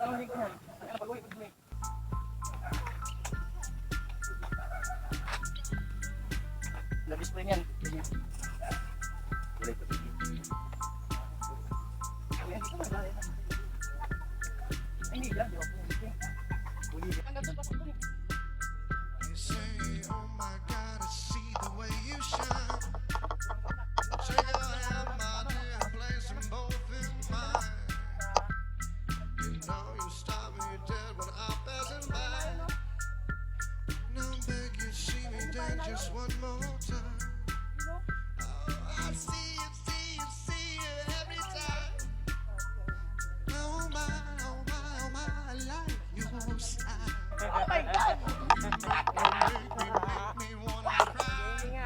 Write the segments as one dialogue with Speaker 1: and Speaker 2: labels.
Speaker 1: Labis pa yan.
Speaker 2: You say, oh my God, I see the way you shine. Say I have my dear place in both in mine. You know you stop me dead when I'm passing by. Now beg you see me dead just one more time. Oh, I see you every time. Oh my, oh my, oh my, I like your style.
Speaker 1: Oh my God!
Speaker 2: Make me wanna cry.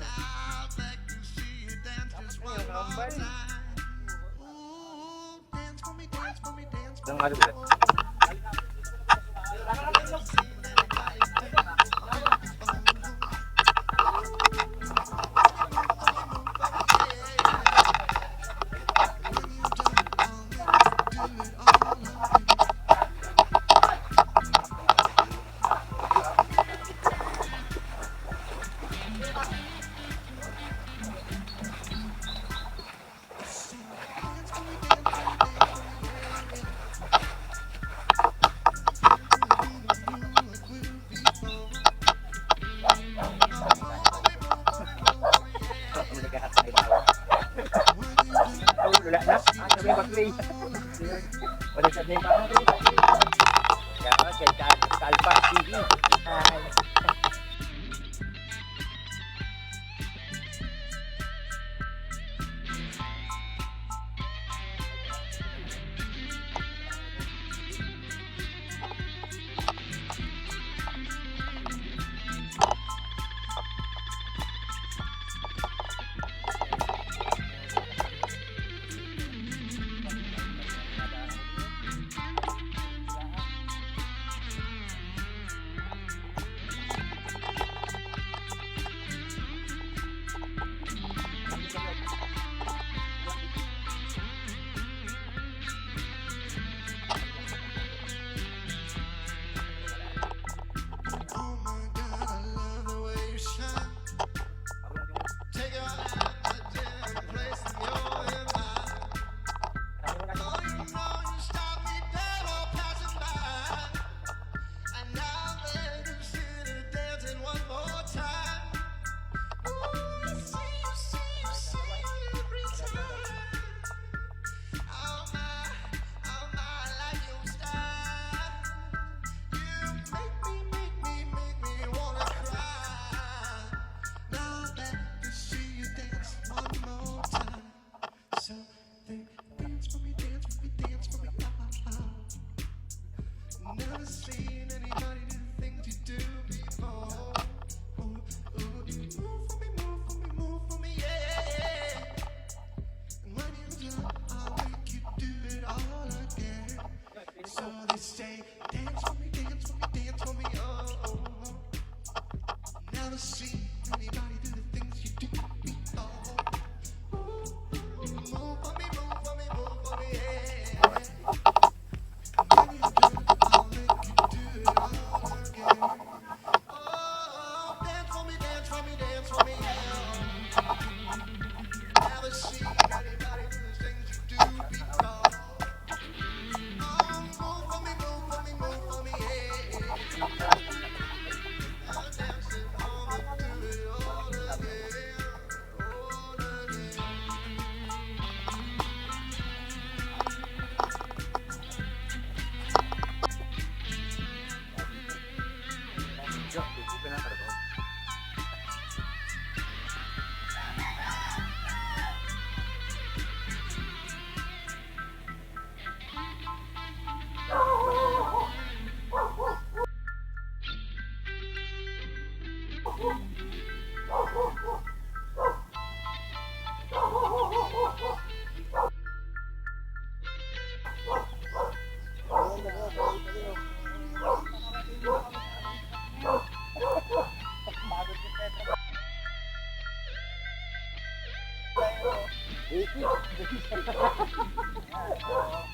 Speaker 2: I beg to see you dance just one more time. Ooh, dance for me, dance for me, dance for me.
Speaker 1: Wala na. Sabi ko play. Wala sa name pa. Kaya kay Kalpa TV. Hi.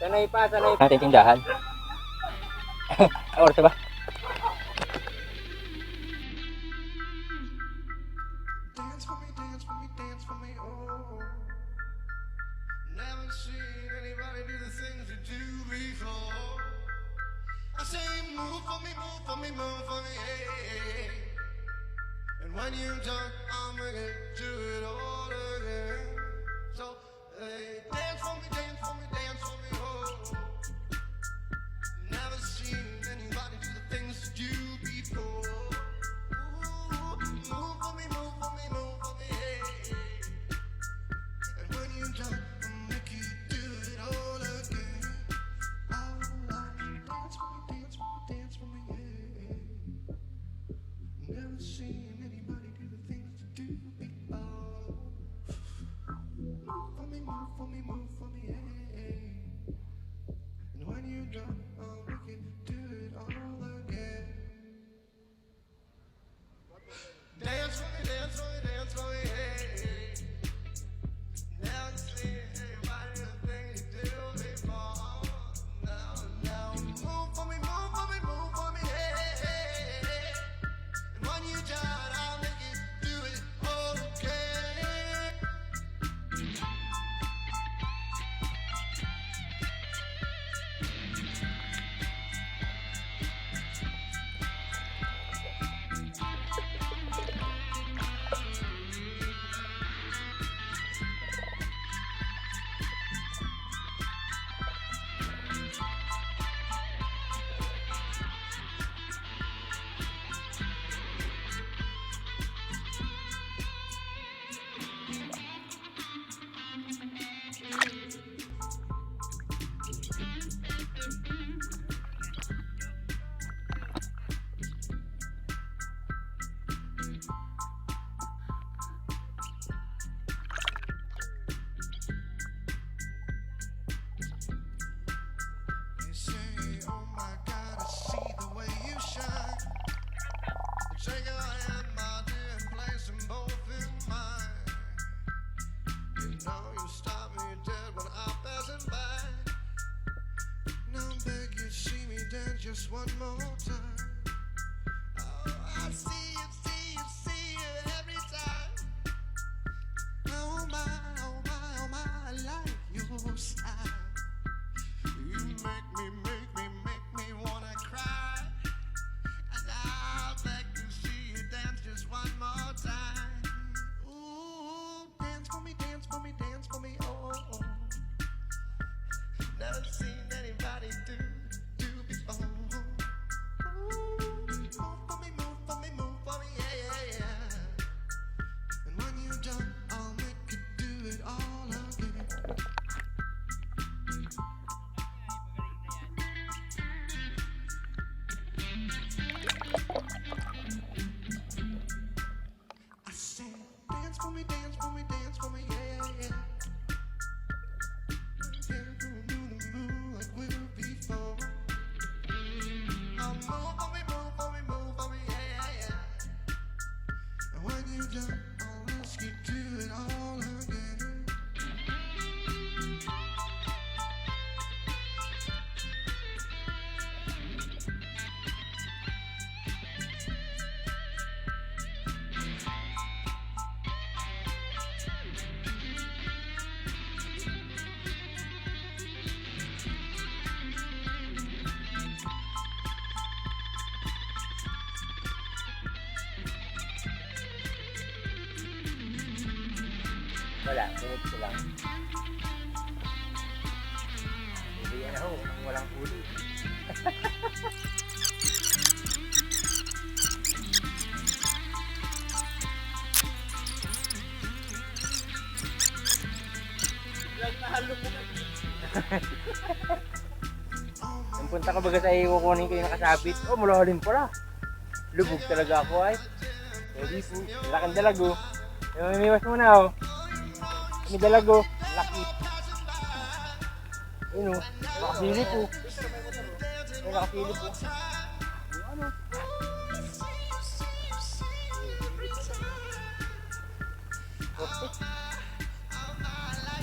Speaker 1: Sanay pa. Natin tindahan. Oras ba?
Speaker 2: Dance for me, dance for me, dance for me, oh. Never seen anybody do the things you do before. I say move for me, move for me, move for me, hey. And when you're done, I'm gonna do it all again. So, hey, dance for me, dance for me, dance for me, oh. Never seen anybody do the things you do before. Ooh, move for me, move for me, move for me, hey. And when you're done, I'll make you do it all again. Oh, dance for me, dance for me, dance for me, hey. Never seen anybody do the things you do before. Move for me, move for me, move for me, hey. And when you're done, I'll make you do it all again. Dance for me, dance for me, dance for me, hey. Never seen anybody do the things you do before. Now, move for me, move for me, move for me, hey. And when you're done, I'll make you do it all again. They say, oh my God, I see the way you shine. Take your hand, my dear, and place them both in mine. You know you stop me dead when I'm passing by. Now beg you, see me dance just one more time. Oh, I see you, see you, see you every time. Oh my, oh my, oh my, I like your style. You make me wanna cry. And I beg to see you dance just one more time. Ooh, dance for me, dance for me, dance for me, oh, oh, oh. Never seen anybody do before. Ooh, move for me, move for me, move for me, yeah, yeah, yeah. And when you're done, I'll make you do it all again. I said, dance for me, dance for me, dance for me, yeah, yeah. Yeah, we'll do the move like we were before. Move for me, move for me, move for me, yeah, yeah, yeah. And when you're done, I'll ask you to do it all again.
Speaker 1: Wala, sunod ko lang. Hindi yan ako, walang huli. Ang punta ko baga sa iyo, kukunin ko yung nakasabit. Oh, malalim pala. Lubog talaga ako ay. Pwede po, laking dalago. Mamiwas muna oh. May dalago, laki. Ayun o, nakasili po. Ay, nakasili po. Ano?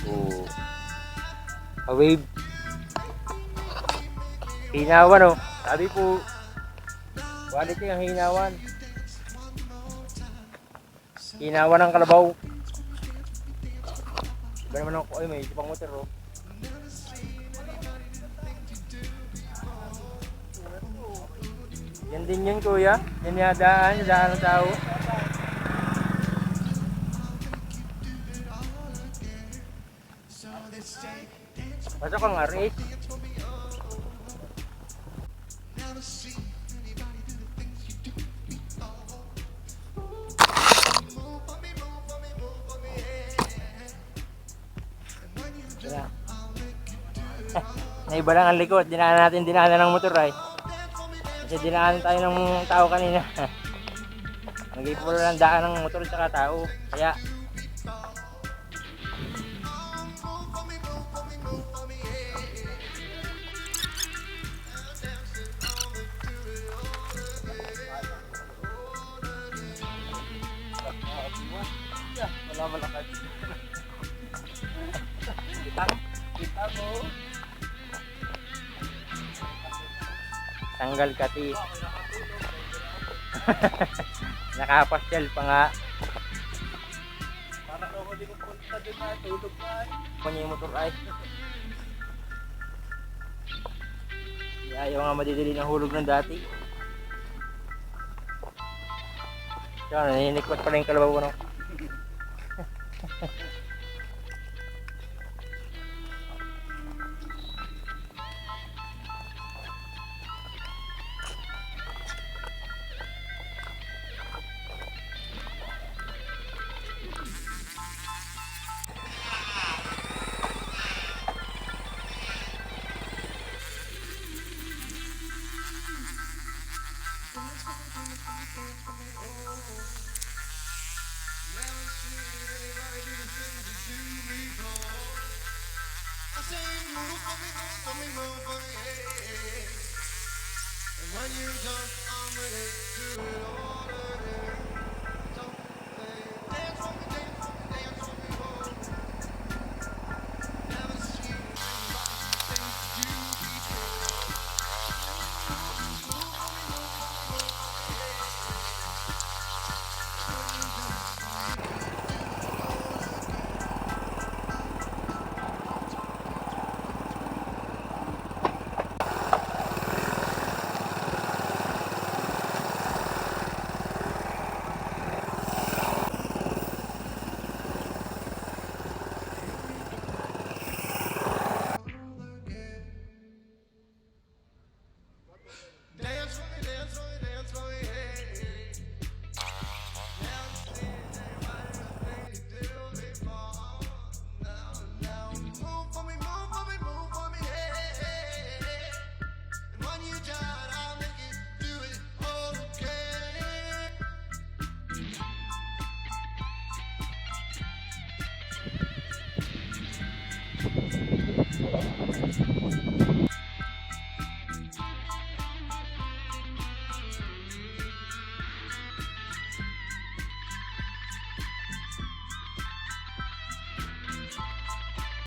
Speaker 1: Oh. A wave. Hinawan oh. Sabi po, quality ang hinawan. Hinawan ng kalabaw. Iba naman ako, ay may isipang motor oh. Yan din yun kuya. Yan yung daan ng tao. Pasok ang RH. Naiba lang ang likod. Dinaanan ng motor ay. Kasi dinaanan tayo ng tao kanina. Nag-ipulo ng daan ng motor at saka tao. Kaya wala malakad. Kita mo. Tanggal kati. Nakapasyal pa nga. Para ko hindi ko punta doon na tulog pa. Kunya yung motor ay. Ayaw nga madidili ng hulog ng dati. So, naninikot pala yung kalabaw ko no.
Speaker 2: When you're done, I'm ready to do it all.